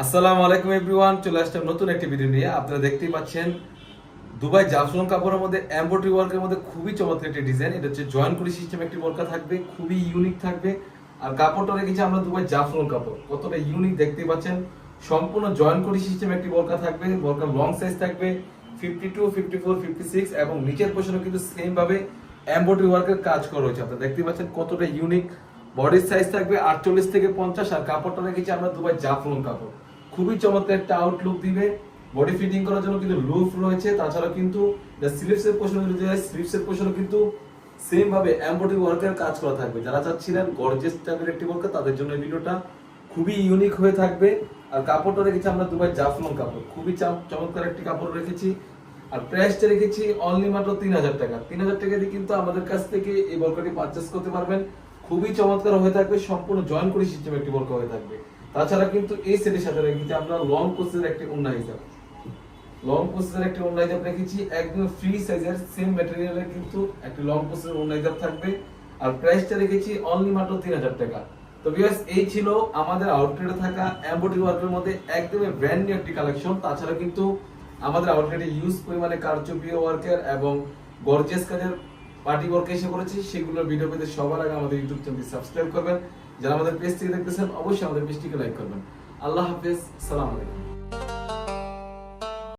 আসসালামু আলাইকুম এভরিওয়ান, চলে আসলাম নতুন একটি ভিডিও নিয়ে। আপনারা দেখতেই পাচ্ছেন দুবাই জাফলং কাপড়ের মধ্যে এমব্রয়ডারি ওয়ার্কের মধ্যে খুবই চমৎকার একটি ডিজাইন। এটা হচ্ছে জয়েন করি সিস্টেম একটি বোরকা থাকবে, খুবই ইউনিক থাকবে। আর কাপড়টা রেখেছি আমরা দুবাই জাফলং কাপড়, কতটা ইউনিক দেখতেই পাচ্ছেন। সম্পূর্ণ জয়েন করি সিস্টেম একটি বোরকা থাকবে। বোরকার লং সাইজ থাকবে 52, 54, 56 এবং নিচের পোর্শনে কিন্তু সেম ভাবে এমব্রয়ডারি ওয়ার্কের কাজ করা হয়েছে। আপনারা দেখতেই পাচ্ছেন কতটা ইউনিক। বডির সাইজ থাকবে 48 থেকে 50 আর কাপড়টা রেখেছি আমরা দুবাই জাফলং কাপড়। খুবই চমৎকার একটা আউটলুক দিবে। বডি ফিটিং করার জন্য কিন্তু লুফ রয়েছে, তাছাড়া কিন্তু স্লিভসের পোর্শন স্লিভসের পোর্শনও কিন্তু সেম ভাবে এমব্রয়ডারি ওয়ার্কের কাজ করা থাকবে। যারা চাচ্ছিলেন গর্জিয়াস টাইপের একটি বোরকা, তাদের জন্য এই ভিডিওটা খুবই ইউনিক হয়ে থাকবে। আর কাপড়টা রেখেছি আমরা দুবাই জাফলং কাপড়, খুবই চমৎকার একটি কাপড় রেখেছি। আর প্রাইসটা রেখেছি অনলি মাত্র 3000 টাকা। 3000 টাকা দিয়ে কিন্তু আমাদের কাছ থেকে এই বোরকাটি পারচেস করতে পারবেন। খুবই চমৎকার হয়ে থাকবে, সম্পূর্ণ জয়েন করি সিস্টেম একটি বোরকা হয়ে থাকবে। তাছাড়া কিন্তু এই সেটের সাথে রেখেছি আমরা লং কোসের একটি ওড়না হিসাব, লং কোসের একটি ওড়না হিসাব রেখেছি একদম ফ্রি সাইজের সেম ম্যাটেরিয়ালের কিন্তু একটি লং কোসের ওড়না হিসাব থাকবে। আর প্রাইসটা রেখেছি অনলি মাত্র 3000 টাকা। তো ভিউয়ার্স, এই ছিল আমাদের আউটলেটে থাকা এমব্রয়ডারি ওয়ার্কের মধ্যে একদমই ব্র্যান্ড নিউ একটি কালেকশন। তাছাড়া কিন্তু আমাদের আউটলেটে ইউজ পরিমাণে কারচুপি ওয়ার্কের এবং গর্জিয়াস কাজের পার্টি ওয়ার্ক এসে করেছি, সেগুলোর ভিডিও পেতে সবার আগে আমাদের ইউটিউব চ্যানেলটি সাবস্ক্রাইব করবেন। যারা আমাদের পেজ থেকে দেখতেছেন অবশ্যই আমাদের পেজটিকে লাইক করবেন। আল্লাহ হাফেজ, সালাম আলাইকুম।